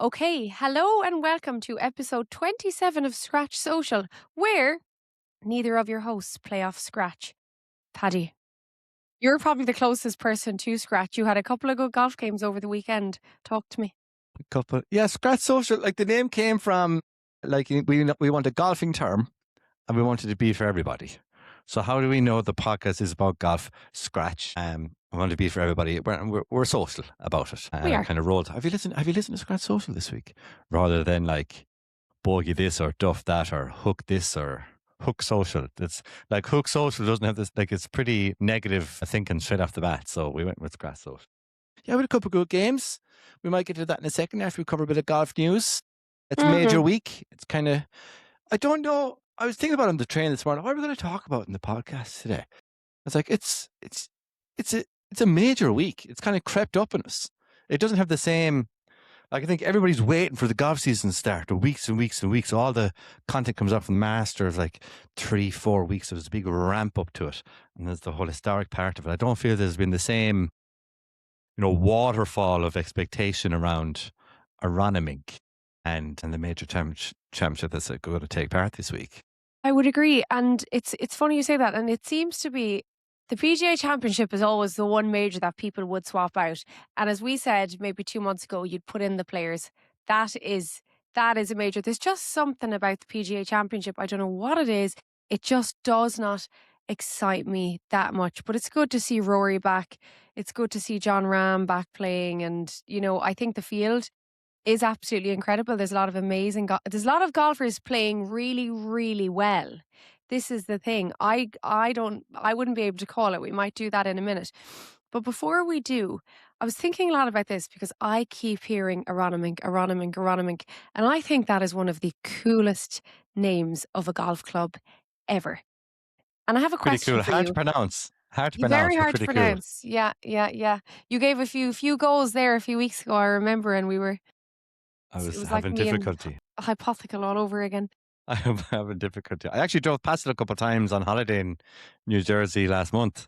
Okay, hello and welcome to episode 27 of Scratch Social, where neither of your hosts play off Scratch. Paddy, you're probably the closest person to Scratch. You had a couple of good golf games over the weekend. Talk to me. A couple. Yeah, Scratch Social. Like the name came from, like we want a golfing term, and we wanted to be for everybody. So how do we know the podcast is about golf? Scratch. We want to be for everybody. We're social about it. We are. It kind of rolled. Have you listened to Scratch Social this week? Rather than like bogey this or duff that or hook this or hook social. It's like hook social doesn't have this. Like it's pretty negative thinking straight off the bat. So we went with Scratch Social. Yeah, we had a couple of good games. We might get to that in a second after we cover a bit of golf news. It's a major week. It's kind of, I don't know. I was thinking about it on the train this morning. What are we going to talk about in the podcast today? It's like it's a major week. It's kind of crept up on us. It doesn't have the same. Like I think everybody's waiting for the golf season to start. The weeks and weeks and weeks. All the content comes up from the Masters, like 3-4 weeks. So there's a big ramp up to it, and there's the whole historic part of it. I don't feel there's been the same, waterfall of expectation around Aronimink and the major championship that's going to take part this week. I would agree. And it's funny you say that. And it seems to be the PGA Championship is always the one major that people would swap out. And as we said maybe 2 months ago, you'd put in the players. That is a major. There's just something about the PGA Championship. I don't know what it is. It just does not excite me that much. But it's good to see Rory back. It's good to see John Ram back playing. And, I think the field is absolutely incredible. There's a lot of there's a lot of golfers playing really, really well. This is the thing. I wouldn't be able to call it. We might do that in a minute. But before we do, I was thinking a lot about this because I keep hearing Aronimink. And I think that is one of the coolest names of a golf club ever. And I have a Pretty question cool. for Hard you. to pronounce. Hard to pronounce. Very But hard to pretty pronounce. Yeah. You gave a few goals there a few weeks ago, I remember, and we were cool. I it was was like having me and difficulty. hypothetical all over again. I am having difficulty. I actually drove past it a couple of times on holiday in New Jersey last month.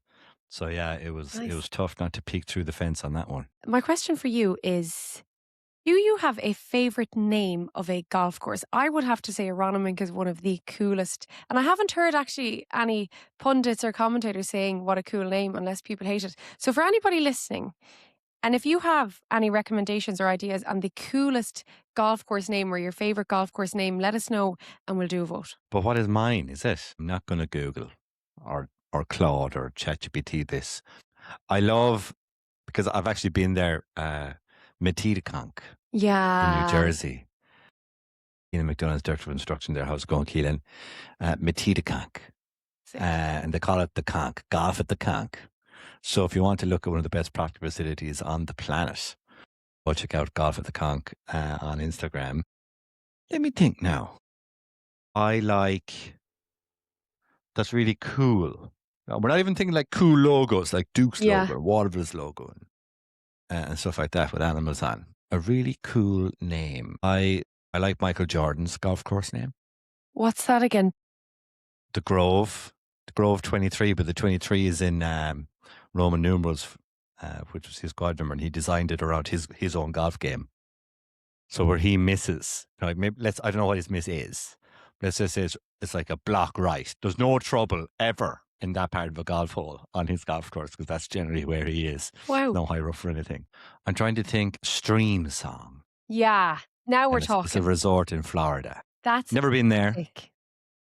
So yeah, it was Nice. tough not to peek through the fence on that one. My question for you is, do you have a favorite name of a golf course? I would have to say Aronimink is one of the coolest. And I haven't heard actually any pundits or commentators saying what a cool name unless people hate it. So for anybody listening, and if you have any recommendations or ideas on the coolest golf course name or your favorite golf course name, let us know and we'll do a vote. But what is mine? Is it? I'm not going to Google or Claude or ChatGPT this. I love, because I've actually been there, Metedeconk in Yeah. New Jersey. Ian McDonald's director of instruction there. How's it going, Keelan? Metedeconk. Sick. And they call it the Conk, golf at the Conk. So if you want to look at one of the best practice facilities on the planet, go check out Golf at the Conk on Instagram. Let me think now. I like, that's really cool. We're not even thinking like cool logos like Duke's Yeah. logo or Waterville's logo and stuff like that with animals on. A really cool name. I like Michael Jordan's golf course name. What's that again? The Grove 23, but the 23 is in Roman numerals, which was his quad number, and he designed it around his own golf game. So where he misses, maybe I don't know what his miss is. Let's just say it's like a block right. There's no trouble ever in that part of a golf hole on his golf course because that's generally where he is. Wow. No high rough or anything. I'm trying to think Stream Song. Yeah. Now we're talking. It's a resort in Florida. That's Never been there. sick.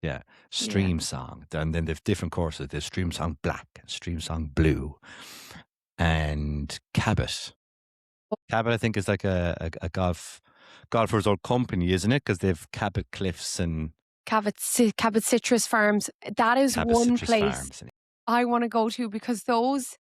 Yeah. Stream Song. And then they've different courses. There's Stream Song Black and Stream Song Blue and Cabot. Cabot, I think, is like a golfer's old company, isn't it? Because they've Cabot Cliffs and Cabot Citrus Farms. That is Cabot one Citrus place Farms. I want to go to because those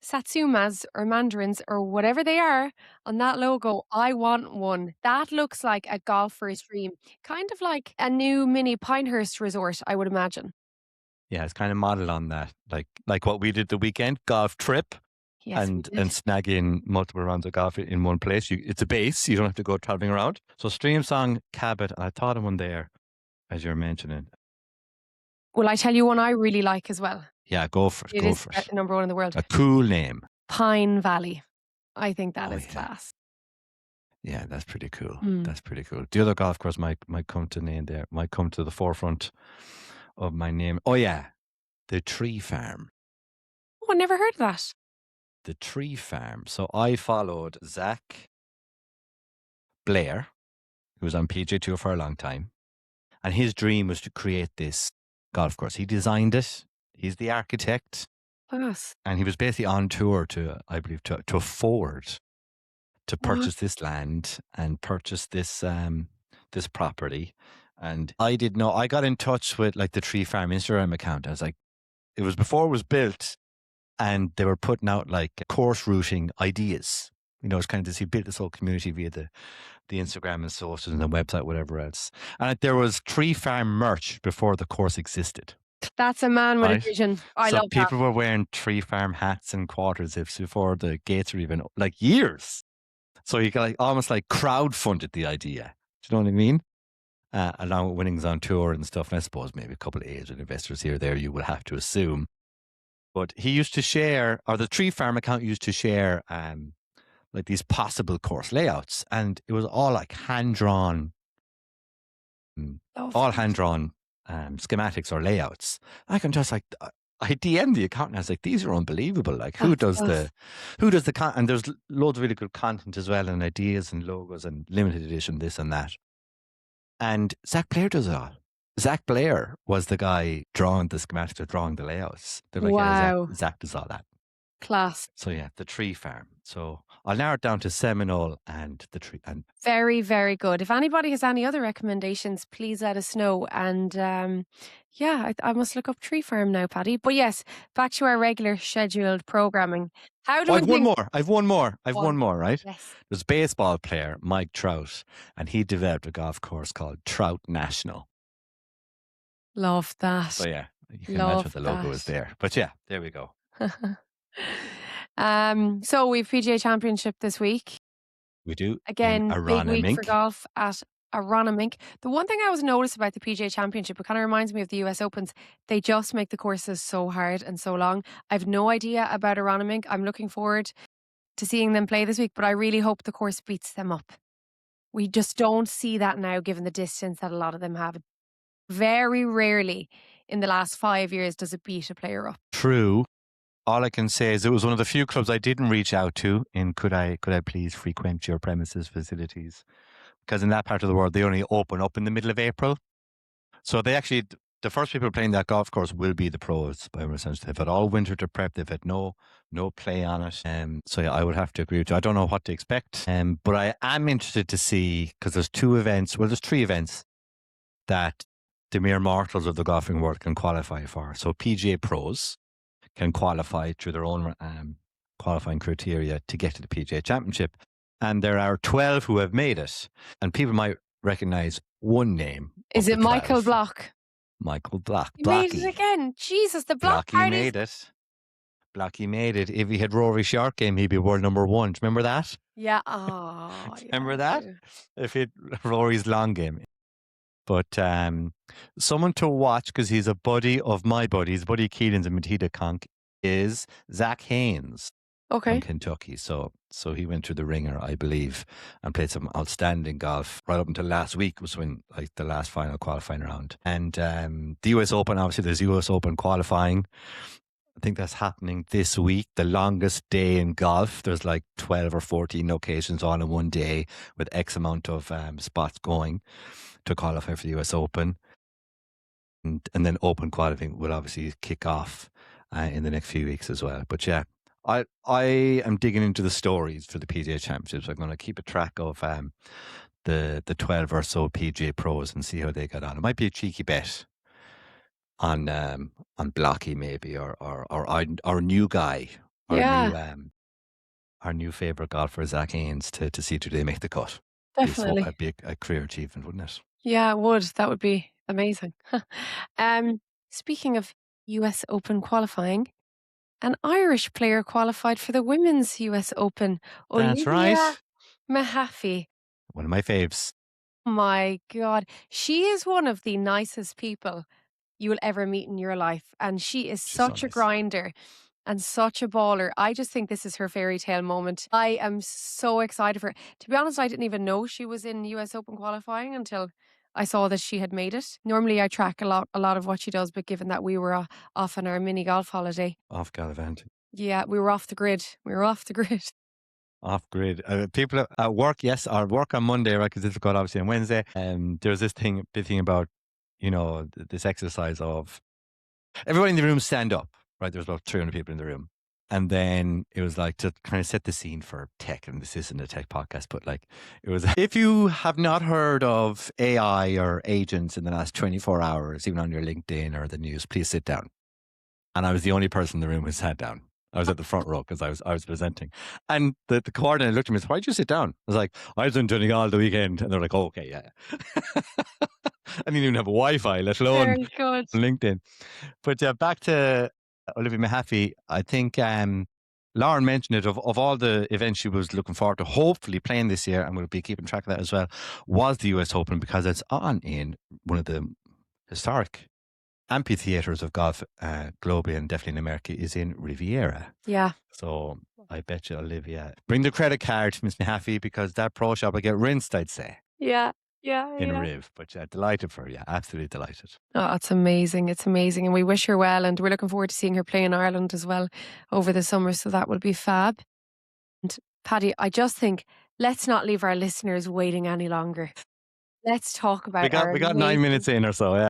Satsumas or mandarins or whatever they are on that logo, I want one. That looks like a golfer's dream. Kind of like a new mini Pinehurst resort, I would imagine. Yeah, it's kind of modeled on that. Like what we did the weekend, golf trip. Yes, and snag in multiple rounds of golf in one place. It's a base. You don't have to go traveling around. So Stream Song, Cabot, and I thought of one there as you're mentioning. Will I tell you one I really like as well? Yeah, go for it. It is number one in the world. A cool name. Pine Valley. I think that is class. Yeah, that's pretty cool. Mm. That's pretty cool. The other golf course might come to name there, might come to the forefront of my name. Oh yeah, the Tree Farm. Oh, I never heard of that. The Tree Farm. So I followed Zach Blair, who was on PGA Tour for a long time, and his dream was to create this golf course. He designed it. He's the architect, Class. and he was basically on tour to, I believe, to afford to What? purchase this land and purchase this property. And I did know, I got in touch with like the Tree Farm Instagram account. I was like, it was before it was built, and they were putting out like course routing ideas. You know, it's kind of this, he built this whole community via the Instagram and socials and the website, whatever else. And there was Tree Farm merch before the course existed. That's a man with a Right. vision. I So love that. people were wearing Tree Farm hats and quarter zips before the gates were even like years. So you got like almost like crowdfunded the idea. Do you know what I mean? Along with winnings on tour and stuff. And I suppose maybe a couple of angel investors here or there, you would have to assume. But he used to share, or the Tree Farm account used to share like these possible course layouts. And it was all like hand drawn, Love all that. hand drawn schematics or layouts. I can just like, I DM'd the account and I was like, these are unbelievable. Like who does the and there's loads of really good content as well and ideas and logos and limited edition, this and that. And Zach Blair does it all. Zach Blair was the guy drawing the schematics or drawing the layouts. They're like, Wow. yeah, Zach does all that. Class. So yeah, the Tree Farm. So I'll narrow it down to Seminole and the Tree. And Very, very good. If anybody has any other recommendations, please let us know. And yeah, I must look up Tree Farm now, Paddy. But yes, back to our regular scheduled programming. How do we I've one more. I've one more, right? Yes. There's a baseball player, Mike Trout, and he developed a golf course called Trout National. Love that. So yeah, you can Love imagine what the logo is that. there. But yeah, there we go. So we've PGA Championship this week. We do. Again, in big week for Aronimink. golf at Aronimink. The one thing I always noticed about the PGA Championship, it kind of reminds me of the US Opens. They just make the courses so hard and so long. I've no idea about Aronimink. I'm looking forward to seeing them play this week, but I really hope the course beats them up. We just don't see that now, given the distance that a lot of them have. Very rarely in the last 5 years does it beat a player up. True. All I can say is it was one of the few clubs I didn't reach out to in could I please frequent your premises facilities? Because in that part of the world, they only open up in the middle of April. So they actually, the first people playing that golf course will be the pros by essence. They've had all winter to prep. They've had no play on it. So yeah, I would have to agree with you. I don't know what to expect. But I am interested to see, because there's 2 events, well, there's 3 events that the mere mortals of the golfing world can qualify for. So PGA pros can qualify through their own qualifying criteria to get to the PGA Championship. And there are 12 who have made it. And people might recognize one name. Is it Michael 12. Block? Michael Block. He made it again. Jesus, the Block Blocky parties. made it. Blocky made it. If he had Rory Shark game, he'd be world number 1. Do you remember that? Yeah. Oh, Remember that? If he had Rory's long game. But someone to watch, because he's a buddy of my buddies, Buddy Keelan's and Matita Conk, is Zach Haynes from Kentucky. So he went through the ringer, I believe, and played some outstanding golf right up until last week was when like the last final qualifying round. And the US Open, obviously there's US Open qualifying. I think that's happening this week, the longest day in golf. There's like 12 or 14 locations all in one day with X amount of spots going to qualify for the US Open. And then Open qualifying will obviously kick off in the next few weeks as well. But yeah, I am digging into the stories for the PGA Championships. I'm going to keep a track of the 12 or so PGA pros and see how they got on. It might be a cheeky bet on Blocky maybe, or our new guy, our new favorite golfer Zach Haynes to see do they make the cut. Definitely. That'd be a career achievement, wouldn't it? Yeah, it would. That would be amazing. Speaking of US Open qualifying, an Irish player qualified for the Women's US Open. That's right. Mahaffey. One of my faves. My God. She is one of the nicest people you will ever meet in your life. And she is She's so such a nice. grinder. and such a baller. I just think this is her fairy tale moment. I am so excited for her. To be honest, I didn't even know she was in US Open qualifying until I saw that she had made it. Normally I track a lot of what she does, but given that we were off on our mini golf holiday. Off Gallivant. Yeah, we were off the grid. We were off the grid. Off grid. People at work, yes, or work on Monday, right? Because this is got obviously on Wednesday. There's this big thing about, this exercise of everybody in the room stand up, right? There's about 300 people in the room. And then it was like to kind of set the scene for tech, and this isn't a tech podcast, but like it was, if you have not heard of AI or agents in the last 24 hours, even on your LinkedIn or the news, please sit down. And I was the only person in the room who sat down. I was at the front row because I was presenting. And the coordinator looked at me and said, "Why'd you sit down?" I was like, "I was in Donegal the weekend." And they're like, "Oh, okay, yeah." I didn't even have a Wi-Fi, let alone Very good. LinkedIn. But back to Olivia Mahaffey, I think Lauren mentioned it, of all the events she was looking forward to hopefully playing this year, and we'll be keeping track of that as well, was the US Open, because it's on in one of the historic amphitheaters of golf globally, and definitely in America, is in Riviera. Yeah. So I bet you, Olivia, bring the credit card, Miss Mahaffey, because that pro shop will get rinsed, I'd say, Yeah. Yeah. in Yeah. Riv. But delighted for her. Yeah, absolutely delighted. Oh, it's amazing. It's amazing. And we wish her well. And we're looking forward to seeing her play in Ireland as well over the summer. So that will be fab. And Paddy, I just think let's not leave our listeners waiting any longer. Let's talk about We got 9 minutes in or so, yeah.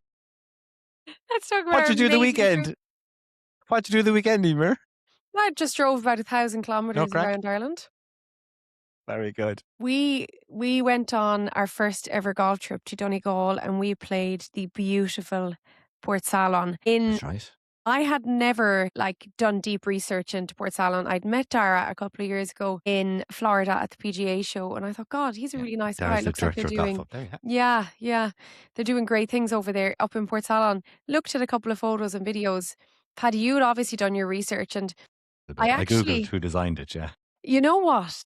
Let's talk about What'd our you do the amazing weekend? trip. What'd you do the weekend, Emer? I just drove about 1,000 kilometres crack? around Ireland. Very good. We went on our first ever golf trip to Donegal, and we played the beautiful Portsalon. That's right. I had never done deep research into Portsalon. I'd met Dara a couple of years ago in Florida at the PGA show, and I thought, God, he's a really nice guy. Dara's It the looks like they're director of golf doing, up there, yeah. yeah, they're doing great things over there up in Portsalon. Looked at a couple of photos and videos. Paddy, you had obviously done your research, and I I Googled actually, who designed it, yeah. you know what?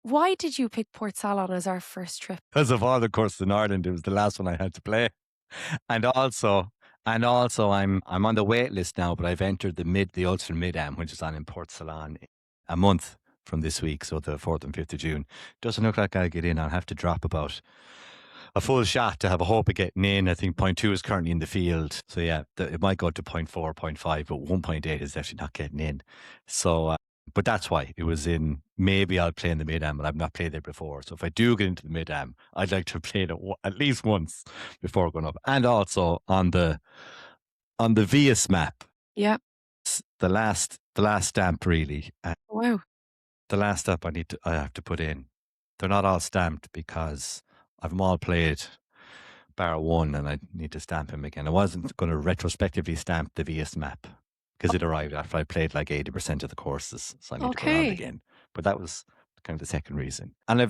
Why did you pick Portsalon as our first trip? Because of all the courses in Ireland, it was the last one I had to play. And also I'm on the wait list now, but I've entered the Ulster Mid-Am, which is on in Portsalon a month from this week, so the 4th and 5th of June. Doesn't look like I'll get in. I'll have to drop about a full shot to have a hope of getting in. I think 0.2 is currently in the field. So yeah, it might go to 0.4, 0.5, but 1.8 is definitely not getting in. So, but that's why it was in. Maybe I'll play in the Mid-Am, and I've not played there before. So if I do get into the Mid-Am, I'd like to have played it at least once before going up. And also on the Vias map. Yeah. The last stamp, really. Wow. The last stamp I have to put in. They're not all stamped because I've them all played bar one, and I need to stamp him again. I wasn't going to retrospectively stamp the Vias map because it arrived after I played like 80% of the courses, so I need to go around again. But that was kind of the second reason. And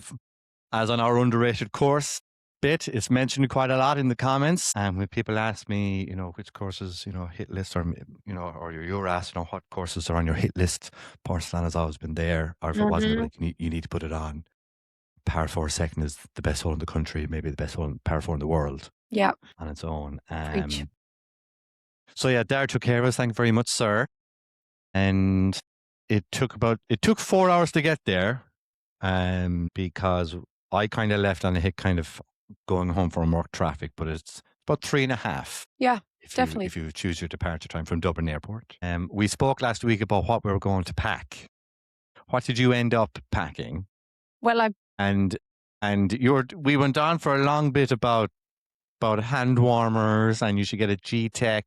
as on our underrated course bit, it's mentioned quite a lot in the comments. And when people ask me, which courses, hit list, or or you're asked, what courses are on your hit list, Portsalon has always been there. Or if it wasn't, like you need to put it on. Par 4 second is the best hole in the country, maybe the best hole, par 4 in the world. Yeah. On its own. Preach. So yeah, Dara took care of us. Thank you very much, sir. And it took 4 hours to get there, because I kind of left on a hit, kind of going home from work traffic, but it's about 3.5. Yeah, definitely. If you choose your departure time from Dublin Airport. We spoke last week about what we were going to pack. What did you end up packing? Well, we went on for a long bit about hand warmers, and you should get a G-Tech,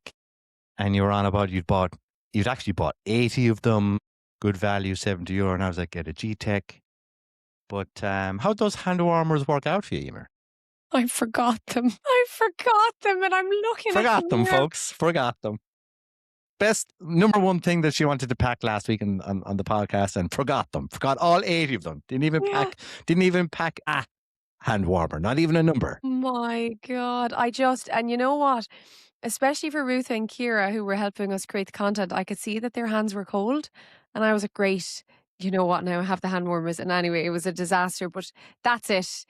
and you were on about you'd actually bought 80 of them, good value, €70, and I was like, get a G-Tech. But how'd those hand warmers work out for you, Emer? I forgot them. And I'm looking at them. Forgot them, folks. Forgot them. Best number one thing that she wanted to pack last week on the podcast, and forgot them. Forgot all 80 of them. Didn't even pack a hand warmer, not even a number. My God. And you know what? Especially for Ruth and Kira, who were helping us create the content, I could see that their hands were cold. And I was like, great, you know what, now I have the hand warmers. And anyway, it was a disaster, but that's it.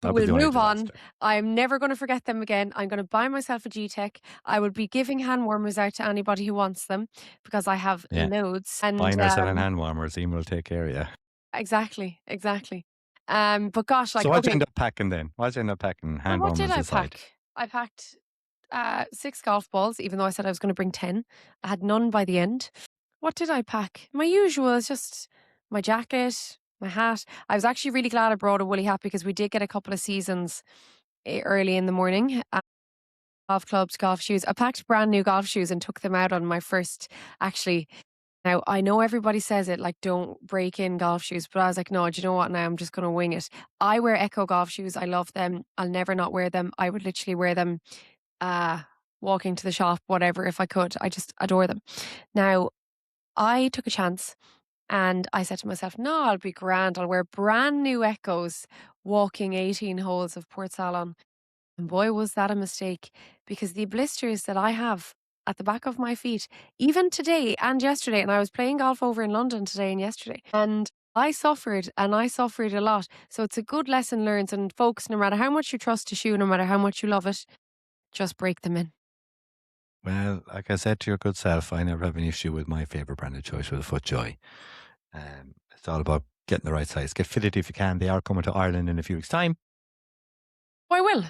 That was We'll the only move on. disaster. I'm never going to forget them again. I'm going to buy myself a G-Tech. I will be giving hand warmers out to anybody who wants them because I have Yeah. loads. And Buying or selling hand warmers, Emer will take care of you. exactly. But gosh, like, So what'd you okay, end up packing then? What'd you end up packing, well, hand what did warmers I aside? pack? I packed 6 golf balls, even though I said I was going to bring 10. I had none by the end. What did I pack? My usual is just my jacket, my hat. I was actually really glad I brought a woolly hat because we did get a couple of seasons early in the morning. Golf clubs, golf shoes. I packed brand new golf shoes and took them out on my first. Actually, now I know everybody says it like don't break in golf shoes, but I was like, no, do you know what? Now I'm just going to wing it. I wear Echo golf shoes. I love them. I'll never not wear them. I would literally wear them walking to the shop, whatever, if I could. I just adore them. Now, I took a chance and I said to myself, no, I'll be grand. I'll wear brand new Echoes walking 18 holes of Portsalon. And boy, was that a mistake because the blisters that I have at the back of my feet, even today and yesterday, and I was playing golf over in London today and yesterday, and I suffered a lot. So it's a good lesson learned. And folks, no matter how much you trust a shoe, no matter how much you love it, just break them in. Well, like I said to your good self, I never have an issue with my favourite brand of choice with a FootJoy. It's all about getting the right size. Get fitted if you can. They are coming to Ireland in a few weeks' time. Oh, I will.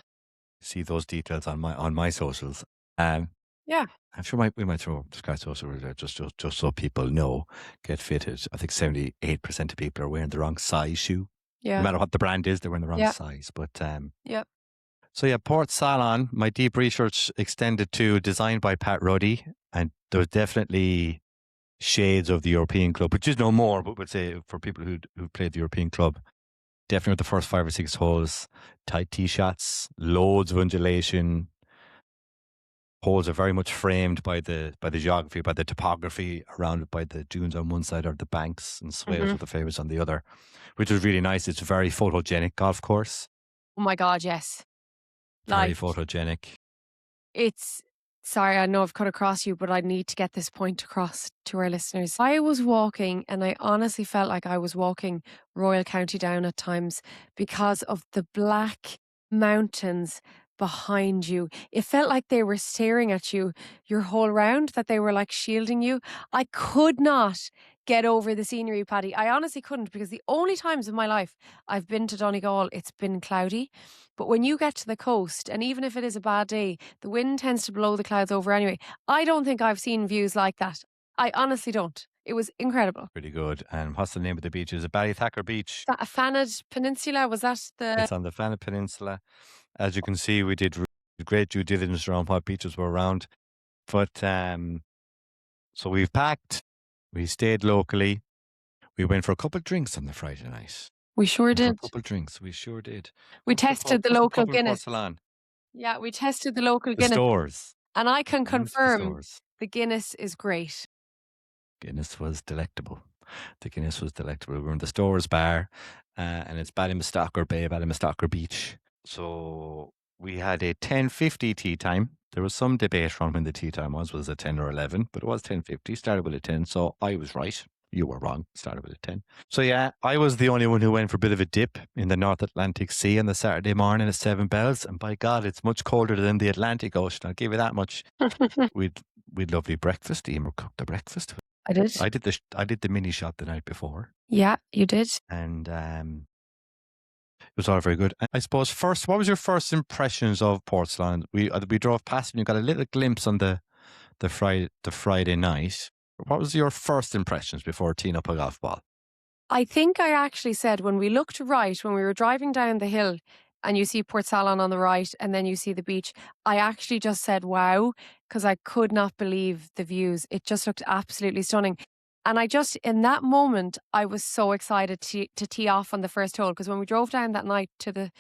See those details on my socials. Yeah. I'm sure we might throw Sky Social there just so people know. Get fitted. I think 78% of people are wearing the wrong size shoe. Yeah. No matter what the brand is, they're wearing the wrong Yeah. size. But Yeah. so yeah, Portsalon. My deep research extended to designed by Pat Ruddy, and there's definitely shades of the European Club, which is no more, but would say for people who played the European Club, definitely with the first 5 or 6 holes, tight tee shots, loads of undulation. Holes are very much framed by the geography, by the topography around it, by the dunes on one side or the banks and swales with the favourites on the other, which was really nice. It's a very photogenic golf course. Oh my God, yes. Very photogenic. It's sorry, I know I've cut across you, but I need to get this point across to our listeners. I was walking and I honestly felt like I was walking Royal County Down at times because of the black mountains behind you. It felt like they were staring at you your whole round, that they were like shielding you. I could not get over the scenery, Paddy. I honestly couldn't because the only times in my life I've been to Donegal, it's been cloudy. But when you get to the coast, and even if it is a bad day, the wind tends to blow the clouds over anyway. I don't think I've seen views like that. I honestly don't. It was incredible. Pretty good. And what's the name of the beach? Is it Ballythacker Beach? Fanad Peninsula, was that the... It's on the Fanad Peninsula. As you can see, we did great due diligence around what beaches were around. But so we've packed, we stayed locally. We went for a couple of drinks on the Friday night. We sure did. A couple of drinks, we sure did. We tested the local Guinness. Portsalon. Yeah, we tested the local The Guinness. stores. And I can We went to the confirm stores. the Guinness is great. Guinness was delectable. The Guinness was delectable. We were in the stores bar, and it's Ballymastocker Bay, Ballymastocker Beach. So we had a 10:50 tea time. There was some debate around when the tea time was it 10 or 11? But it was 10:50. Started with a 10, so I was right. You were wrong. Started with a 10. So yeah, I was the only one who went for a bit of a dip in the North Atlantic Sea on the Saturday morning at 7 bells. And by God, it's much colder than the Atlantic Ocean. I'll give you that much. We'd lovely breakfast. Emer cooked the breakfast. I did. I did the mini shot the night before. Yeah, you did. And it was all very good. I suppose first, what was your first impressions of Portsalon? We drove past and you got a little glimpse on the Friday night. What was your first impressions before teeing up a golf ball? I think I actually said when we looked right, when we were driving down the hill and you see Portsalon on the right and then you see the beach, I actually just said, wow, because I could not believe the views. It just looked absolutely stunning. And I just, in that moment, I was so excited to tee off on the first hole because when we drove down that night to the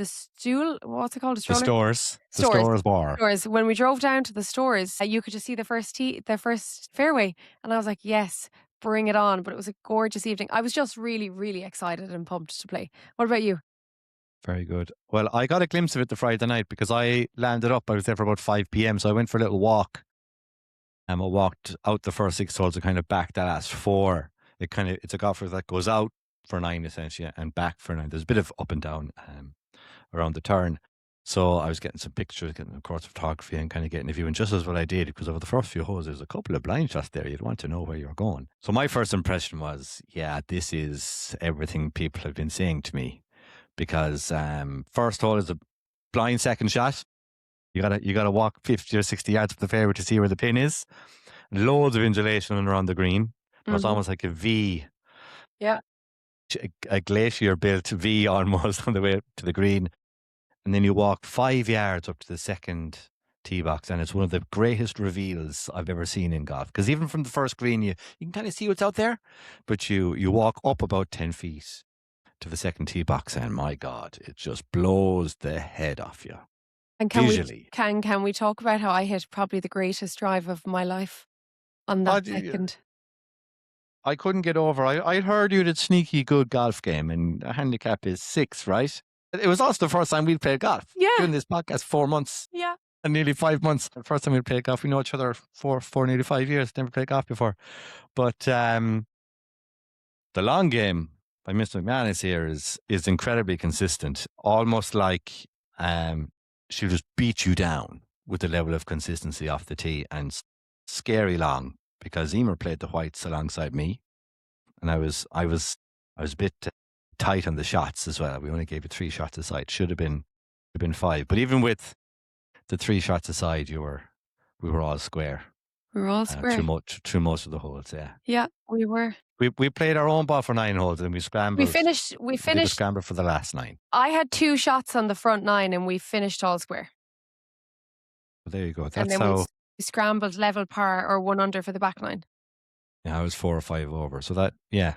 stool, what's it called? The stores. The stores bar. Stores. When we drove down to the stores, you could just see the first fairway. And I was like, yes, bring it on. But it was a gorgeous evening. I was just really, really excited and pumped to play. What about you? Very good. Well, I got a glimpse of it the Friday night because I landed up. I was there for about 5 p.m. So I went for a little walk. I walked out the first 6 holes and kind of back the last 4. It's a golfer that goes out for 9 essentially and back for 9. There's a bit of up and down around the turn. So I was getting some pictures, getting of course photography, and kind of getting a view. And just as what I did, because over the first few holes, there's a couple of blind shots there. You'd want to know where you're going. So my first impression was, yeah, this is everything people have been saying to me. Because first hole is a blind second shot. You gotta walk 50 or 60 yards from the fairway to see where the pin is. Loads of undulation around the green. It was almost like a V. Yeah. A glacier built V almost on the way to the green. And then you walk 5 yards up to the second tee box, and it's one of the greatest reveals I've ever seen in golf. Because even from the first green, you can kind of see what's out there, but you walk up about 10 feet to the second tee box, and my God, it just blows the head off you. And visually. Can we talk about how I hit probably the greatest drive of my life on that second? I couldn't get over. I heard you did sneaky good golf game, and the handicap is 6, right? It was also the first time we'd played golf. Yeah. Doing this podcast 4 months. Yeah. And nearly 5 months. The first time we played golf. We know each other for nearly 5 years. Never played golf before. But the long game by Mr. McManus here is incredibly consistent. Almost like she'll just beat you down with the level of consistency off the tee, and scary long, because Emer played the whites alongside me, and I was a bit tight on the shots as well. We only gave you 3 shots aside. Should have been 5. But even with the 3 shots aside, we were all square. We were all square through most of the holes. Yeah. Yeah, we were. We played our own ball for 9 holes, and we scrambled. We finished. The scramble for the last 9. I had 2 shots on the front 9, and we finished all square. Well, there you go. And then we scrambled level par or 1 under for the back 9. Yeah, I was 4 or 5 over. So that, yeah.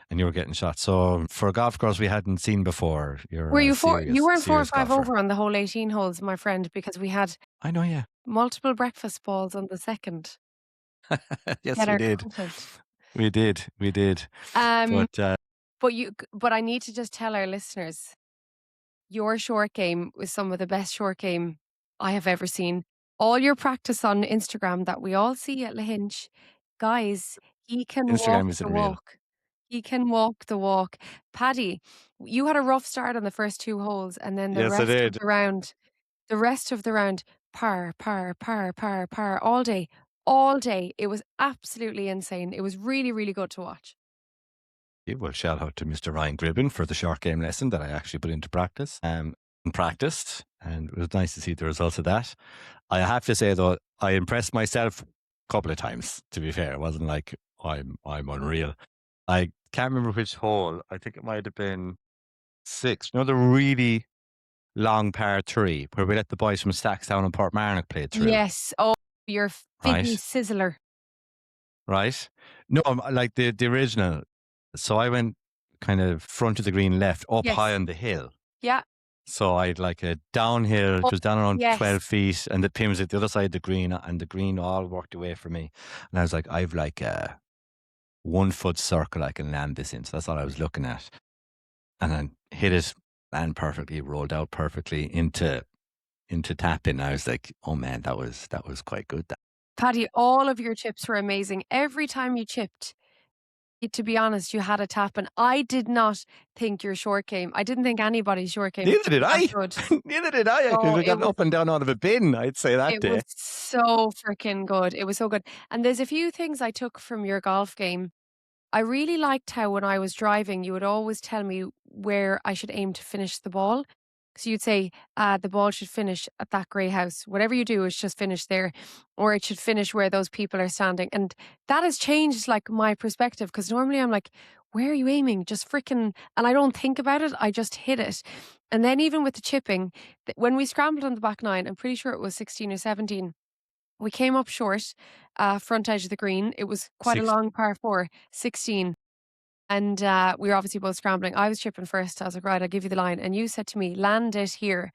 And you were getting shots. So for a golf course we hadn't seen before, were you you weren't 4 or 5 golfer. over on the whole 18 holes, my friend, because we had I know, yeah. multiple breakfast balls on the second. Yes, we did. Content. We did. But I need to just tell our listeners, your short game was some of the best short game I have ever seen. All your practice on Instagram that we all see at Lahinch, guys, he can Instagram walk the walk. He can walk the walk. Paddy, you had a rough start on the first 2 holes, and then the rest of the round, par, all day. All day. It was absolutely insane. It was really, really good to watch. Yeah, well, shout out to Mr. Ryan Gribben for the short game lesson that I actually put into practice and practiced, and it was nice to see the results of that. I have to say, though, I impressed myself a couple of times, to be fair. It wasn't like I'm unreal. I can't remember which hole. I think it might have been 6. You know, the really long par 3 where we let the boys from Stackstown and Portmarnock play through. Yes. Oh, your figgy sizzler. Right? No, like the original. So I went kind of front of the green left, up high on the hill. Yeah. So I had like a downhill, it was down around 12 feet, and the pin was at the other side of the green, and the green all worked away for me. And I was like, I've like a 1 foot circle I can land this in. So that's all I was looking at. And then hit it, land perfectly, rolled out perfectly into tapping. I was like, oh man, that was quite good. Paddy, all of your chips were amazing. Every time you chipped, to be honest, you had a tap, and I did not think your short game. I didn't think anybody's short game. Neither did I. Neither did I. I could have gotten up and down out of a bin, I'd say that day. It was so freaking good. It was so good. And there's a few things I took from your golf game. I really liked how when I was driving, you would always tell me where I should aim to finish the ball. So you'd say, the ball should finish at that grey house. Whatever you do, it's just finish there. Or it should finish where those people are standing. And that has changed like my perspective, because normally I'm like, where are you aiming? Just freaking, and I don't think about it. I just hit it. And then even with the chipping, when we scrambled on the back 9, I'm pretty sure it was 16 or 17. We came up short, front edge of the green. It was quite a long par 4, 16. And we were obviously both scrambling. I was chipping first. I was like, right, I'll give you the line. And you said to me, land it here.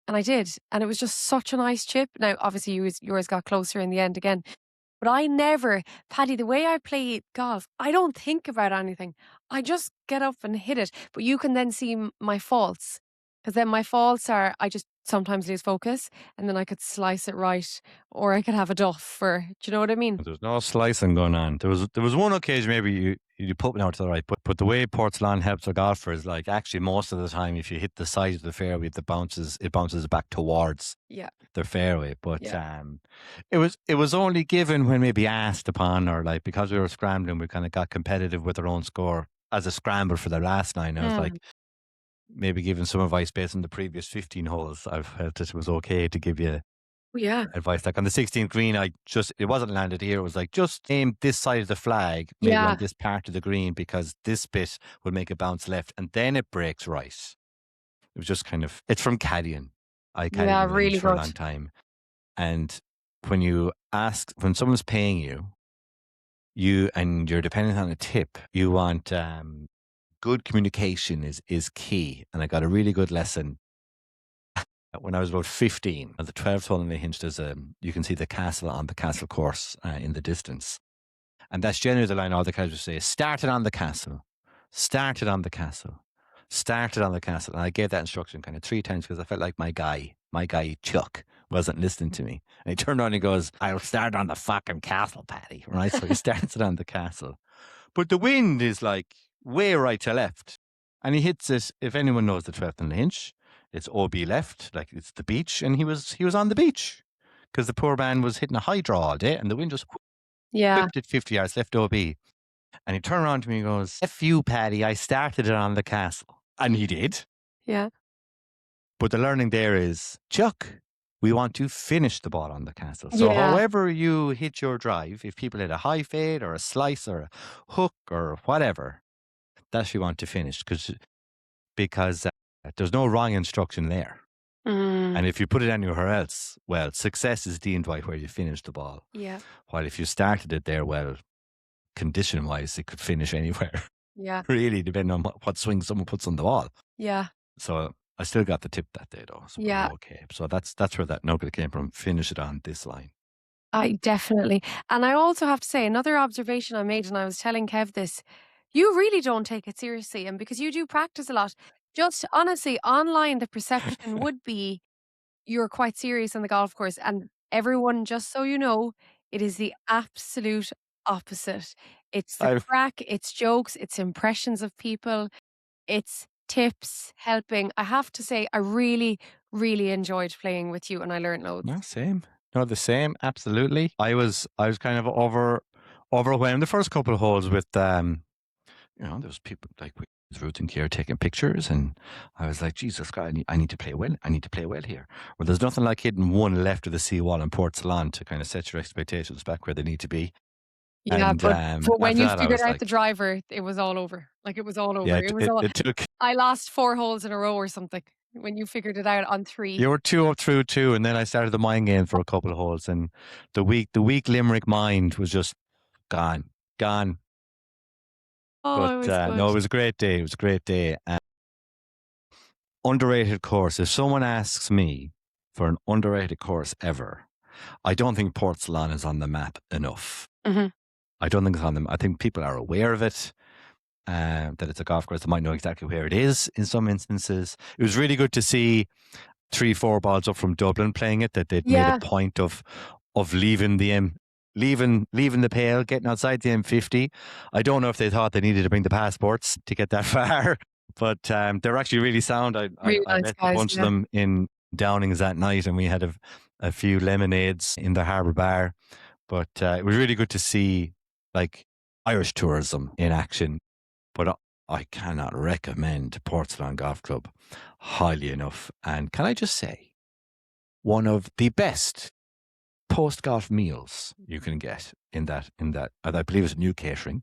And I did. And it was just such a nice chip. Now, obviously, yours got closer in the end again. But I never, Paddy, the way I play golf, I don't think about anything. I just get up and hit it. But you can then see my faults. Because then my faults are I just sometimes lose focus, and then I could slice it right, or I could have a duff for. Do you know what I mean? There was no slicing going on. There was one occasion maybe you put me out to the right, but the way Portsalon helps a golfer is like actually most of the time if you hit the side of the fairway, it bounces back towards Yeah, the fairway. But yeah. it was only given when maybe asked upon, or like because we were scrambling, we kind of got competitive with our own score as a scramble for the last nine. I was like Mm. maybe giving some advice based on the previous 15 holes. I've felt it was okay to give you Yeah, advice. Like on the 16th green, it wasn't landed here. It was like, just aim this side of the flag, maybe on yeah, this part of the green, because this bit will make it bounce left and then it breaks right. It was just kind of, it's from caddying. I caddied yeah. in range Really for a good. long time. And when someone's paying and you're dependent on a tip, you want, good communication is key. And I got a really good lesson when I was about 15. At the 12th hole in the hinge, you can see the castle on the castle course in the distance. And that's generally the line all the caddies would say, started on the castle, started on the castle, started on the castle. And I gave that instruction kind of 3 times because I felt like my guy Chuck, wasn't listening to me. And he turned around and he goes, I'll start on the fucking castle, Paddy. Right? So he starts it on the castle. But the wind is like way right to left. And he hits it, if anyone knows the 12th and the hinge, it's OB left, like it's the beach. And he was on the beach because the poor man was hitting a high draw all day and the wind just Yeah, whipped it 50 yards left OB. And he turned around to me and goes, F you, Paddy, I started it on the castle. And he did. yeah, But the learning there is, Chuck, we want to finish the ball on the castle. So yeah, however you hit your drive, if people hit a high fade or a slice or a hook or whatever, that's what you want to finish because there's no wrong instruction there. mm, And if you put it anywhere else, well, success is deemed by where you finish the ball. yeah, While if you started it there, well, condition-wise, it could finish anywhere. yeah, Really, depending on what swing someone puts on the ball. yeah, So I still got the tip that day, though. So we yeah. were okay. So that's where that nugget came from. Finish it on this line. I definitely. And I also have to say another observation I made, and I was telling Kev this. You really don't take it seriously, and because you do practice a lot, just honestly, online the perception would be you're quite serious on the golf course. And everyone, just so you know, it is the absolute opposite. It's the I've crack, it's jokes, it's impressions of people, it's tips, helping. I have to say, I really, really enjoyed playing with you and I learned loads. no same. No, the same. Absolutely. I was kind of overwhelmed the first couple of holes with there was people like with Ruth and Kier taking pictures, and I was like, Jesus God, I need to play well. I need to play well here. Well, there's nothing like hitting one left of the seawall in Portsalon to kind of set your expectations back where they need to be. Yeah, And but when after you that, I figured was out the like, driver, it was all over. Like it was all over. yeah, It was all it took. I lost 4 holes in a row or something when you figured it out on 3. You were 2 up through 2, and then I started the mind game for a couple of holes, and the weak Limerick mind was just gone, gone. Oh, But it was no, good. it was a great day. It was a great day. Underrated course. If someone asks me for an underrated course ever, I don't think Portsalon is on the map enough. Mhm. I don't think it's on them. I think people are aware of it, that it's a golf course. They might know exactly where it is in some instances. It was really good to see 3-4 balls up from Dublin playing it, that they'd made a Yeah. point of leaving the pale, getting outside the M50. I don't know if they thought they needed to bring the passports to get that far, but they're actually really sound. Really I nice met a guys, bunch of yeah. them in Downings that night, and we had a few lemonades in the harbour bar. But it was really good to see like Irish tourism in action. But I cannot recommend Portsalon Golf Club highly enough. And can I just say, one of the best post golf meals you can get in that I believe it's new catering,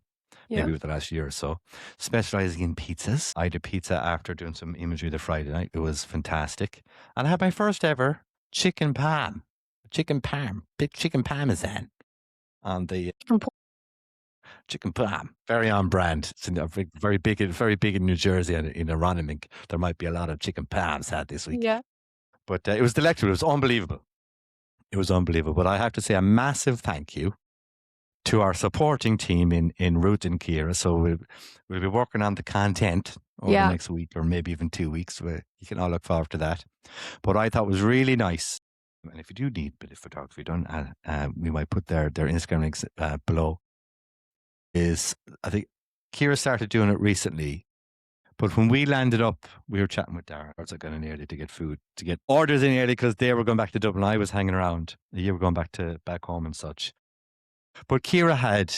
Yeah. maybe with the last year or so, specializing in pizzas. I did pizza after doing some imagery the Friday night. It was fantastic. And I had my first ever chicken big chicken parmesan on the From chicken parm, very on brand. It's very big in New Jersey and in Aronimink. There might be a lot of chicken parms had this week, Yeah. but it was delectable. It was unbelievable. It was unbelievable. But I have to say a massive thank you to our supporting team in Ruth and Kira. So we'll be working on the content over the Yeah. next week or maybe even 2 weeks. You can all look forward to that. But I thought was really nice. And if you do need a bit of photography done, we might put their Instagram links below. I think Kira started doing it recently. But when we landed up, we were chatting with Dara. I was going in early to get food, to get orders in early because they were going back to Dublin. I was hanging around. You were going back home and such. But Kira had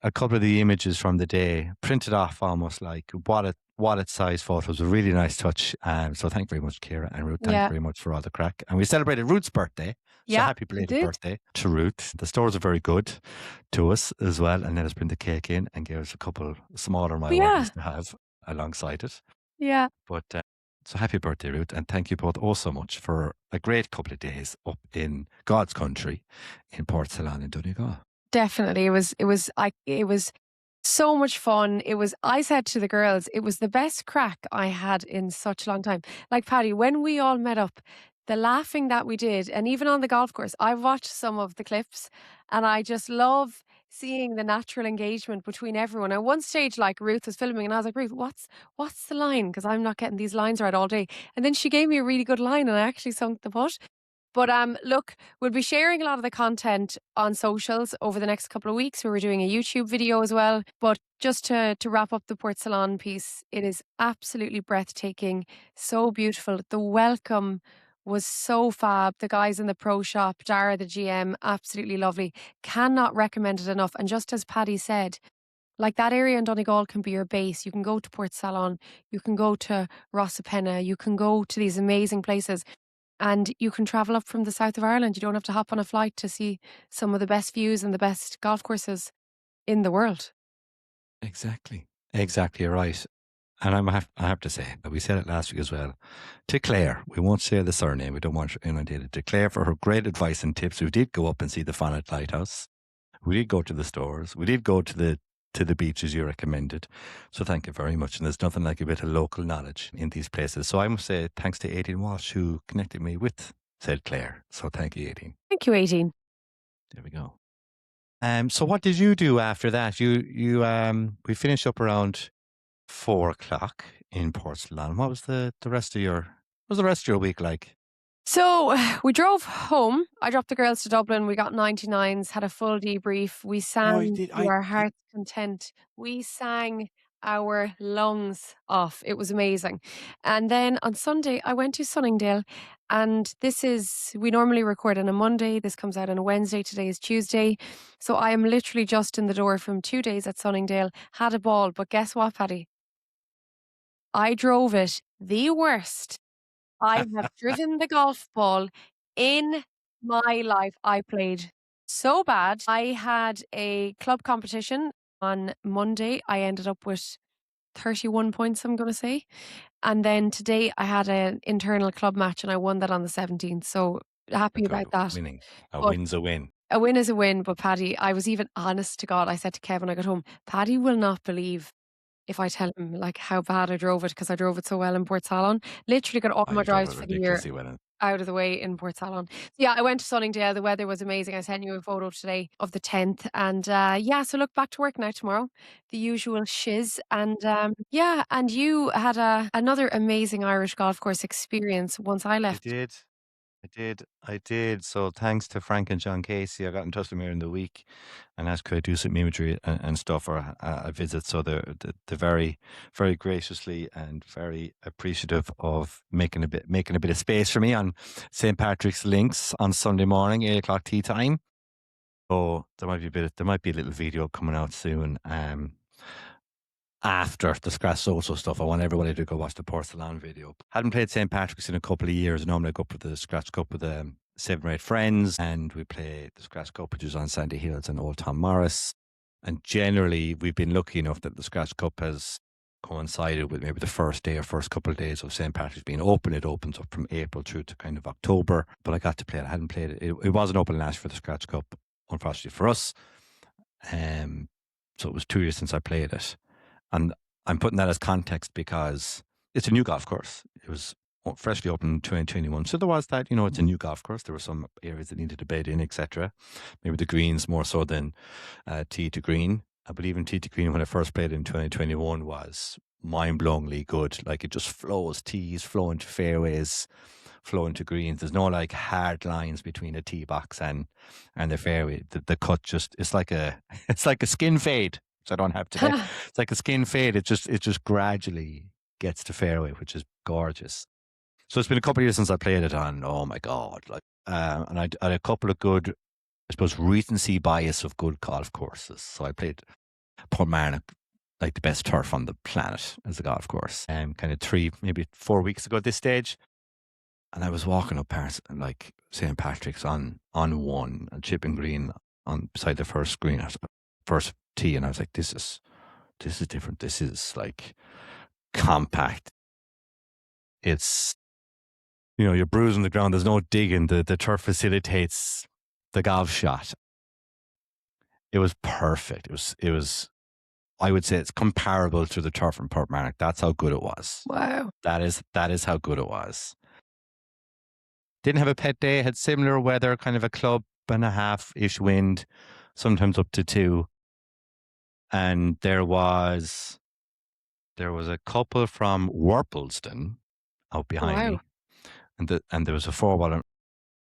a couple of the images from the day printed off almost like wallet size photos. A really nice touch. So thank you very much, Kira. And Ruth, thank you very much for all the crack. And we celebrated Ruth's birthday. So happy belated birthday to Ruth. The stores are very good to us as well. And let us bring the cake in and gave us a couple smaller Maiwatties to have alongside it. Yeah. But so happy birthday, Ruth. And thank you both oh so much for a great couple of days up in God's country in Portsalon in Donegal. Definitely. It was so much fun. I said to the girls, it was the best crack I had in such a long time. Like Paddy, when we all met up, the laughing that we did, and even on the golf course, I watched some of the clips and I just love seeing the natural engagement between everyone. At one stage, like Ruth was filming and I was like, Ruth, what's the line? Because I'm not getting these lines right all day. And then she gave me a really good line and I actually sunk the putt. But look, we'll be sharing a lot of the content on socials over the next couple of weeks. We're doing a YouTube video as well. But just to wrap up the Portsalon piece, it is absolutely breathtaking, so beautiful. The welcome was so fab. The guys in the pro shop, Dara, the GM, absolutely lovely. Cannot recommend it enough. And just as Paddy said, like that area in Donegal can be your base. You can go to Portsalon, you can go to Rosapenna, you can go to these amazing places. And you can travel up from the south of Ireland. You don't have to hop on a flight to see some of the best views and the best golf courses in the world. Exactly right. And I have to say, we said it last week as well, to Claire, we won't say the surname, we don't want to inundate it, to Claire for her great advice and tips. We did go up and see the Fonnet Lighthouse. We did go to the stores. We did go to the beaches you recommended. So thank you very much. And there's nothing like a bit of local knowledge in these places. So I must say thanks to 18 Walsh who connected me with said Claire. So thank you, 18. Thank you, 18. There we go. So what did you do after that? We finished up around 4:00 in Portsalon. What was the rest of your week like? So we drove home. I dropped the girls to Dublin. We got 99s, had a full debrief. We sang to our heart's content. We sang our lungs off. It was amazing. And then on Sunday, I went to Sunningdale. And we normally record on a Monday. This comes out on a Wednesday. Today is Tuesday. So I am literally just in the door from 2 days at Sunningdale. Had a ball. But guess what, Paddy? I drove it the worst I have driven the golf ball in my life. I played so bad. I had a club competition on Monday. I ended up with 31 points, I'm going to say. And then today I had an internal club match and I won that on the 17th. So happy about that. Winning. A win's a win. A win is a win. But Paddy, I was even honest to God. I said to Kevin, I got home, Paddy will not believe if I tell him like how bad I drove it because I drove it so well in Portsalon. Literally got all my drives for the year out of the way in Portsalon. So yeah, I went to Sunningdale. The weather was amazing. I sent you a photo today of the 10th. And so look, back to work now tomorrow. The usual shiz. And and you had another amazing Irish golf course experience once I left. I did. So thanks to Frank and John Casey, I got in touch with them in the week and asked could I do some imagery and stuff or a visit. So they're very, very graciously and very appreciative of making a bit of space for me on St. Patrick's Links on Sunday morning, 8:00 tea time. So there might be a little video coming out soon. After the Scratch Social stuff, I want everybody to go watch the Portsalon video. Hadn't played St. Patrick's in a couple of years. Normally I go up for the Scratch Cup with 7 or 8 friends, and we play the Scratch Cup, which is on Sandy Hills and Old Tom Morris. And generally, we've been lucky enough that the Scratch Cup has coincided with maybe the first day or first couple of days of St. Patrick's being open. It opens up from April through to kind of October. But I got to play it. I hadn't played it. It wasn't open last for the Scratch Cup, unfortunately for us. So it was 2 years since I played it. And I'm putting that as context because it's a new golf course. It was freshly opened in 2021. So there was that, it's a new golf course. There were some areas that needed a bed in, etc. Maybe the greens more so than tee to green. I believe in Tee to Green when I first played in 2021 was mind-blowingly good. Like it just flows, tees flow into fairways, flow into greens. There's no like hard lines between a tee box and the fairway. The cut just it's like a it's like a skin fade. So I don't have today. It's like a skin fade. It just gradually gets to fairway, which is gorgeous. So it's been a couple of years since I played it on. Oh my God. Like and I had a couple of good, I suppose, recency bias of good golf courses. So I played Portmarnock, like the best turf on the planet as a golf course. Kind of 3, maybe 4 weeks ago at this stage. And I was walking up past like St. Patrick's on one and chipping green on beside the first green, first tee, and I was like, this is different. This is like compact. It's, you know, you're bruising the ground. There's no digging. The turf facilitates the golf shot. It was perfect. It was. I would say it's comparable to the turf in Portmarnock. That's how good it was. Wow. That is how good it was. Didn't have a pet day. Had similar weather, kind of a club and a half-ish wind, sometimes up to 2. And there was a couple from Worplesdon out behind me, and there was a 4-wheeler.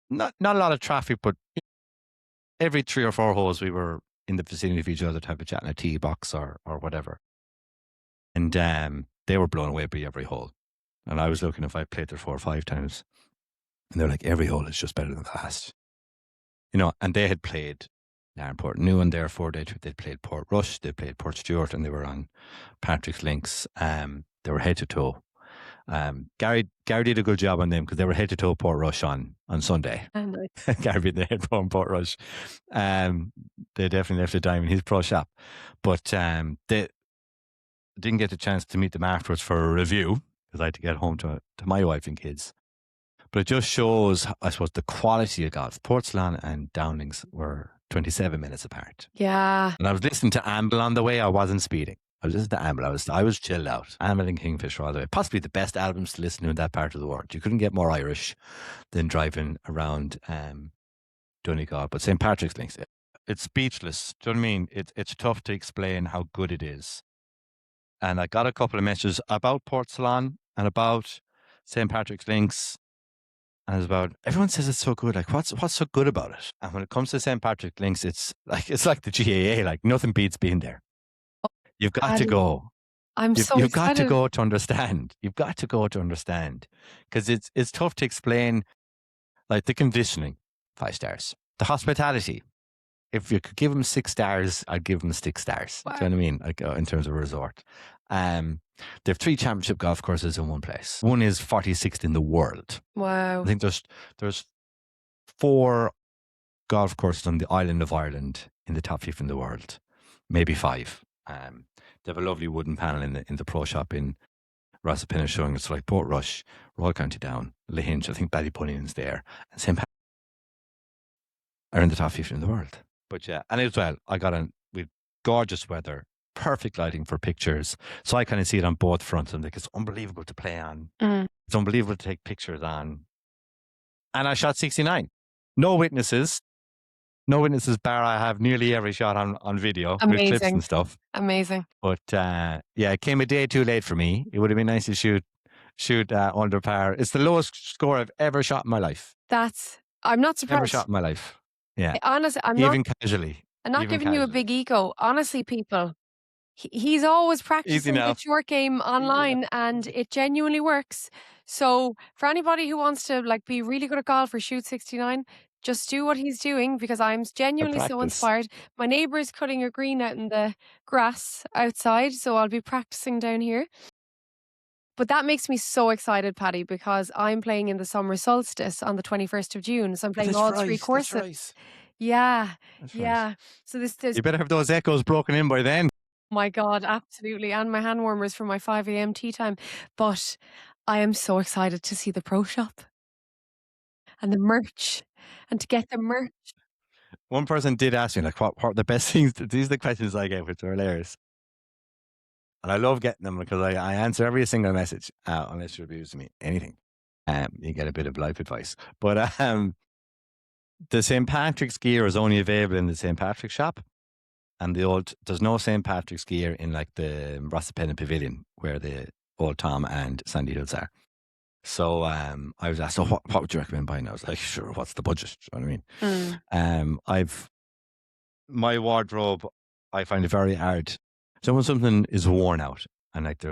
Not a lot of traffic, but every 3 or 4 holes we were in the vicinity of each other to have a chat in a tee box or whatever. And they were blown away by every hole. And I was looking if I played there 4 or 5 times. And they're like, every hole is just better than the last. You know, and they had played Port New and there 4 days. They'd played Port Rush, they played Port Stewart, and they were on Patrick's Links. They were head to toe. Gary did a good job on them because they were head to toe Port Rush on Sunday. Nice. Gary being the head pro in Port Rush. They definitely left a dime in his pro shop. But they didn't get the chance to meet them afterwards for a review because I had to get home to my wife and kids. But it just shows, I suppose, the quality of golf. Portsalon and Downings were 27 minutes apart. Yeah. And I was listening to Amble on the way. I wasn't speeding. I was listening to Amble. I was chilled out. Amble and Kingfisher all the way. Possibly the best albums to listen to in that part of the world. You couldn't get more Irish than driving around Donegal. But St. Patrick's Links, it's speechless. Do you know what I mean? It's tough to explain how good it is. And I got a couple of messages about Portsalon and about St. Patrick's Links. And it's about, everyone says it's so good. Like, what's so good about it? And when it comes to St. Patrick's Links, it's like the GAA. Like, nothing beats being there. You've got to go. You've got to go to understand. You've got to go to understand, because it's tough to explain. Like the conditioning, 5 stars. The hospitality, if you could give them 6 stars, I'd give them 6 stars. Wow. Do you know what I mean? Like in terms of a resort. They have 3 championship golf courses in one place. One is 46th in the world. Wow. I think there's 4 golf courses on the island of Ireland in the top 50 in the world, maybe 5. They have a lovely wooden panel in the pro shop in Rossapinna showing it's like Port Rush, Royal County Down, Lahinch, I think Ballybunnion's there, and St. Pat are in the top 50 in the world. But yeah, and as well, I got with gorgeous weather, perfect lighting for pictures. So I kind of see it on both fronts. And like, it's unbelievable to play on. It's unbelievable to take pictures on. And I shot 69. No witnesses, bar I have nearly every shot on video. Amazing. With clips and stuff. Amazing. But yeah, it came a day too late for me. It would have been nice to shoot under par. It's the lowest score I've ever shot in my life. I'm not surprised. Ever shot in my life. Yeah. Honestly, casually. I'm not giving you a big ego. Honestly, people, he's always practicing the short game online, and it genuinely works. So for anybody who wants to like be really good at golf or shoot 69, just do what he's doing, because I'm genuinely so inspired. My neighbour is cutting a green out in the grass outside, so I'll be practicing down here. But that makes me so excited, Paddy, because I'm playing in the summer solstice on the 21st of June. So I'm playing all 3 courses. Right. Yeah. That's yeah. Right. So there's you better have those echoes broken in by then. My God, absolutely. And my hand warmers for my 5 a.m. tea time. But I am so excited to see the pro shop and the merch, and to get the merch. One person did ask me, like, what are the best things? These are the questions I get, which are hilarious. And I love getting them because I answer every single message, unless you're abusing me. Anything. You get a bit of life advice. But the St. Patrick's gear is only available in the St. Patrick's shop. and there's no St. Patrick's gear in like the Rossapena Pavilion where the old Tom and Sandy Hills are. So I was asked, so what would you recommend buying? I was like, sure, what's the budget? Do you know what I mean? My wardrobe, I find it very hard. So when something is worn out and like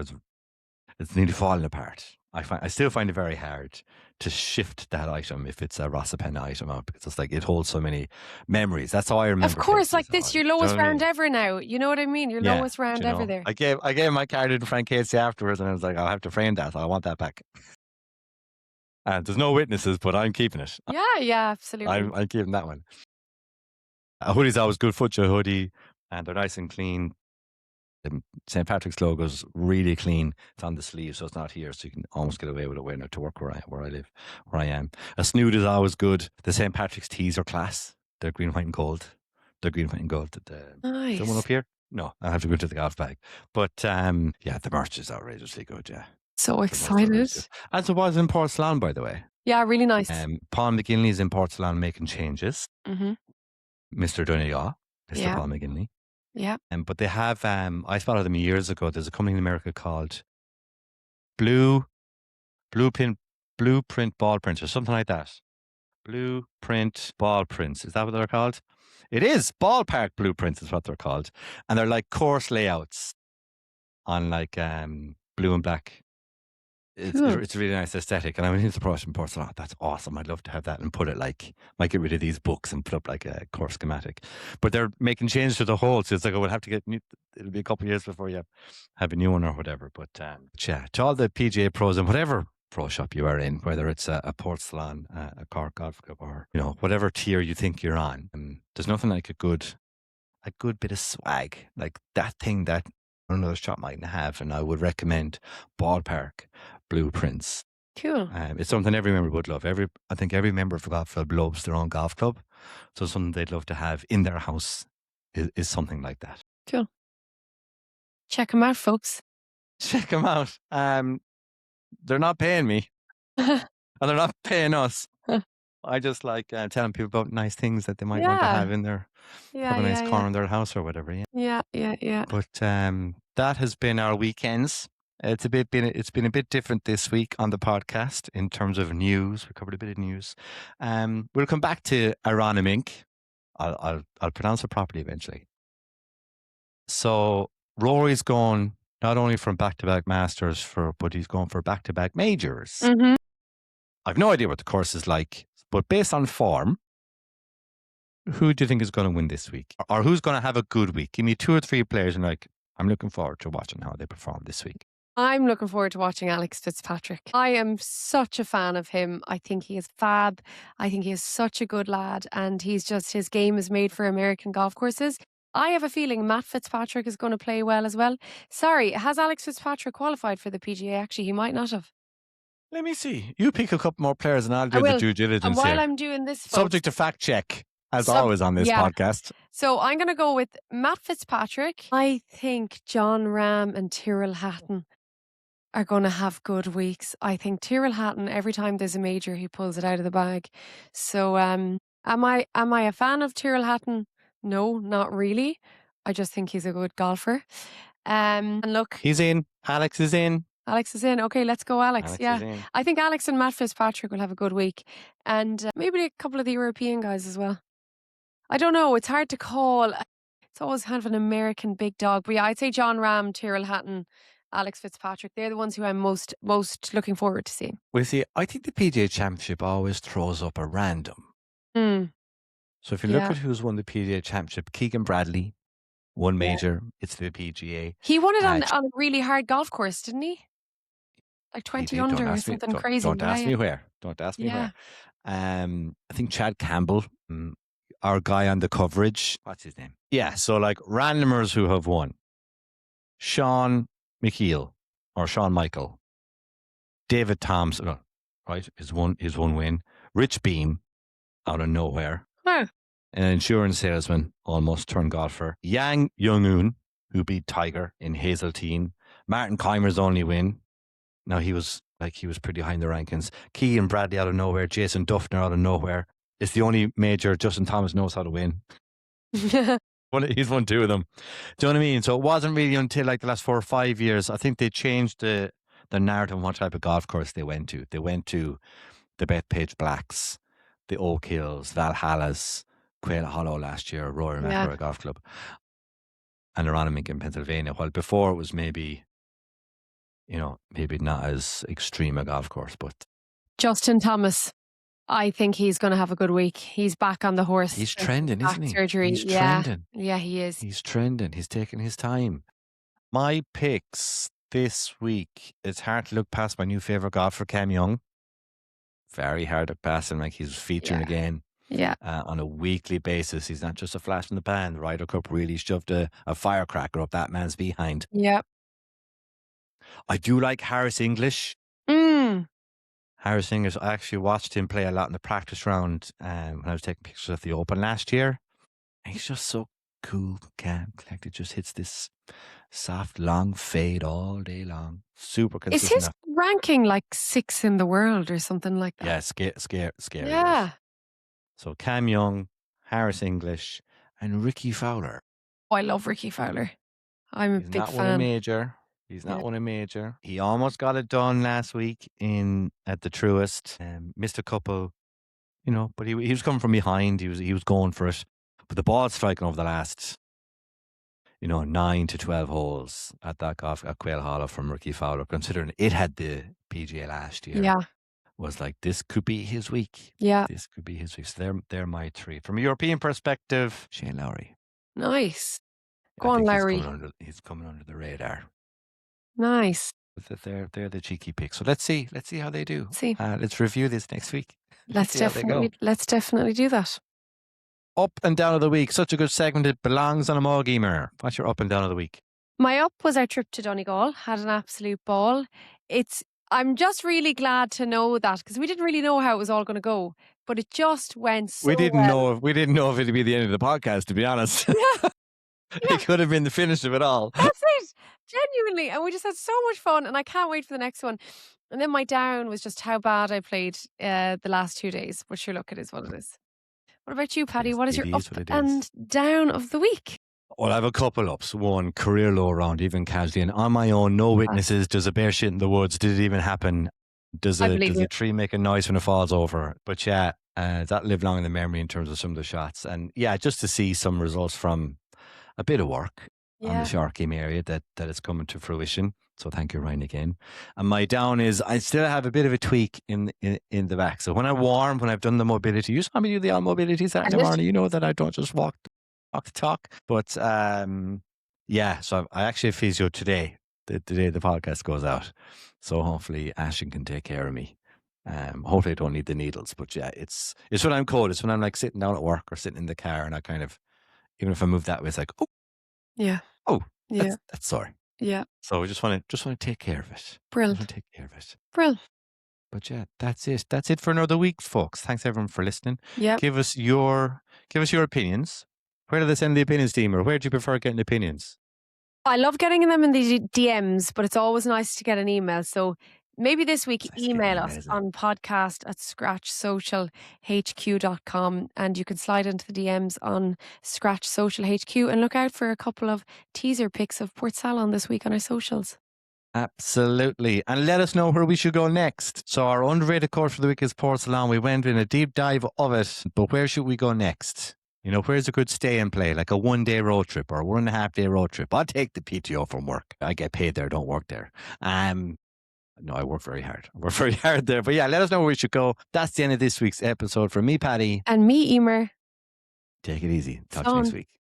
it's nearly falling apart, I still find it very hard to shift that item if it's a Rossapena item out, because it's like it holds so many memories. That's how I remember. Of course, places. like this, your lowest round ever now. You know what I mean? Your lowest round ever there. I gave my card to Frank Casey afterwards, and I was like, I'll have to frame that. I want that back. And there's no witnesses, but I'm keeping it. Yeah, absolutely. I'm keeping that one. A hoodie's always good. Futcha hoodie, and they're nice and clean. The St. Patrick's logo's really clean. It's on the sleeve, so it's not here, so you can almost get away with it wearing it to work where I am. A snood is always good. The St. Patrick's tees are class. They're green, white, and gold. Nice. Someone up here? No, I have to go to the golf bag. But the merch is outrageously good. Yeah. So excited. As it was in Portsalon, by the way. Yeah, really nice. Paul McGinley's in Portsalon making changes. Mm-hmm. Mr. Donegal, Mr. Paul McGinley. Yeah. But they have, I spotted them years ago. There's a company in America called Blueprint Ball Prints or something like that. Blueprint Ball Prints. Is that what they're called? It is. Ballpark Blueprints is what they're called. And they're like course layouts on like blue and black. It's a really nice aesthetic. And I went into the process and thought, that's awesome. I'd love to have that and put it like, might get rid of these books and put up like a course schematic. But they're making changes to the whole. So it's like, I will have to it'll be a couple of years before you have a new one or whatever. But to all the PGA pros and whatever pro shop you are in, whether it's a Portsalon, a Cork Golf Club, or, whatever tier you think you're on, there's nothing like a good bit of swag, like that thing that another shop mightn't have. And I would recommend Ballpark Blueprints. Cool. It's something every member would love. I think every member of a golf club loves their own golf club. So something they'd love to have in their house is something like that. Cool. Check them out, folks. Check them out. They're not paying me. And they're not paying us. I just like telling people about nice things that they might want to have in their have a nice corner in their house or whatever. Yeah. But that has been our weekends. It's been a bit different this week on the podcast in terms of news. We covered a bit of news. We'll come back to Arana Mink. I'll pronounce it properly eventually. So Rory's gone not only from back-to-back Masters but he's going for back-to-back majors. Mm-hmm. I've no idea what the course is like, but based on form, who do you think is going to win this week? Or who's going to have a good week? Give me 2 or 3 players and I'm looking forward to watching how they perform this week. I'm looking forward to watching Alex Fitzpatrick. I am such a fan of him. I think he is fab. I think he is such a good lad, and his game is made for American golf courses. I have a feeling Matt Fitzpatrick is going to play well as well. Sorry, has Alex Fitzpatrick qualified for the PGA? Actually, he might not have. Let me see. You pick a couple more players and I'll do the due diligence and while here. I'm doing this, folks, subject to fact check, as always on this podcast. So I'm going to go with Matt Fitzpatrick. I think John Ram and Tyrrell Hatton are going to have good weeks. I think Tyrrell Hatton, every time there's a major, he pulls it out of the bag. So am I a fan of Tyrrell Hatton? No, not really. I just think he's a good golfer. And look, he's in. Alex is in. Okay, let's go, Alex. I think Alex and Matt Fitzpatrick will have a good week. And maybe a couple of the European guys as well. I don't know. It's hard to call. It's always kind of an American big dog. But yeah, I'd say John Ram, Tyrrell Hatton, Alex Fitzpatrick. They're the ones who I'm most looking forward to seeing. Well, see, I think the PGA Championship always throws up a random. So if you look at who's won the PGA Championship, Keegan Bradley won major. It's the PGA. He won it on a really hard golf course, didn't he? Like 20 under or something crazy. Don't ask me where. I think Chad Campbell, our guy on the coverage. What's his name? Yeah, so like randomers who have won. Sean Michael, David Thompson, right? His one win. Rich Beam, out of nowhere. Wow. An insurance salesman, almost turned golfer. Yang Jung-un, who beat Tiger in Hazeltine. Martin Keimer's only win. Now he was pretty high in the rankings. Keegan Bradley out of nowhere. Jason Duffner out of nowhere. It's the only major Justin Thomas knows how to win. He's won 2 of them. Do you know what I mean? So it wasn't really until like the last 4 or 5 years, I think they changed the narrative on what type of golf course they went to. They went to the Bethpage Blacks, the Oak Hills, Valhallas, Quail Hollow last year, Royal McIlroy Golf Club, and Aronimink in Pennsylvania. While before it was maybe not as extreme a golf course, but Justin Thomas, I think he's going to have a good week. He's back on the horse. he's trending, isn't he? Surgery. He's trending. Yeah, he is. He's trending. He's taking his time. My picks this week, it's hard to look past my new favourite golfer, Cam Young. Very hard to pass him. Like, he's featuring again on a weekly basis. He's not just a flash in the pan. The Ryder Cup really shoved a firecracker up that man's behind. Yep. I do like Harris English. Harris English, I actually watched him play a lot in the practice round when I was taking pictures at the Open last year. He's just so cool, calm, collected. Just hits this soft, long fade all day long. Super consistent. Is his ranking like 6th in the world or something like that? Yeah, scary. Yeah. So Cam Young, Harris English, and Ricky Fowler. Oh, I love Ricky Fowler. I'm a big fan. He's not won a major. He's not won a major. He almost got it done last week at the Truist. Missed a couple, but he was coming from behind. He was going for it. But the ball striking over the last, 9 to 12 holes at that golf at Quail Hollow from Ricky Fowler, considering it had the PGA last year, was like, this could be his week. Yeah. This could be his week. So they're my 3. From a European perspective, Shane Lowry. Nice. Go on, Lowry. He's coming under the radar. Nice. They're the cheeky picks. So let's see how they do. Let's review this next week. Let's definitely do that. Up and down of the week. Such a good segment. It belongs on a mug, Emer. What's your up and down of the week? My up was our trip to Donegal. Had an absolute ball. I'm just really glad to know that, because we didn't really know how it was all going to go, but it just went so we didn't well. know if it'd be the end of the podcast, to be honest. It could have been the finish of it all. That's it. Genuinely. And we just had so much fun, and I can't wait for the next one. And then my down was just how bad I played the last 2 days. But sure, look, it is what it is. What about you, Paddy? What is your up and down of the week? Well, I have a couple ups. One, career low round, even casually. And on my own, no witnesses. Does a bear shit in the woods? Did it even happen? Does a tree make a noise when it falls over? But yeah, that lived long in the memory in terms of some of the shots. And yeah, just to see some results from a bit of work on the short game area that is coming to fruition. So thank you, Ryan, again. And my down is I still have a bit of a tweak in the back. So when I warm, when I've done the mobility, you saw me do the all mobility Saturday morning. You know that I don't just walk the talk. But so I actually have physio today, the day the podcast goes out. So hopefully Ashton can take care of me. Hopefully I don't need the needles. But yeah, it's when I'm cold. It's when I'm like sitting down at work or sitting in the car, and I kind of, even if I move that way, it's like, that's sore. Yeah. So we just want to take care of it. Brilliant. Take care of it. Brilliant. But yeah, that's it. That's it for another week, folks. Thanks everyone for listening. Yeah. Give us your opinions. Where do they send the opinions team, or where do you prefer getting opinions? I love getting them in the DMs, but it's always nice to get an email. So maybe this week, email us on podcast@scratchsocialhq.com, and you can slide into the DMs on Scratch Social HQ, and look out for a couple of teaser pics of Portsalon this week on our socials. Absolutely. And let us know where we should go next. So our underrated course for the week is Portsalon. We went in a deep dive of it, but where should we go next? Where's a good stay and play, like a 1-day road trip or a 1.5-day road trip? I'll take the PTO from work. I get paid there, don't work there. No, I work very hard. There. But yeah, let us know where we should go. That's the end of this week's episode. From me, Paddy. And me, Emer. Take it easy. Talk to you next week.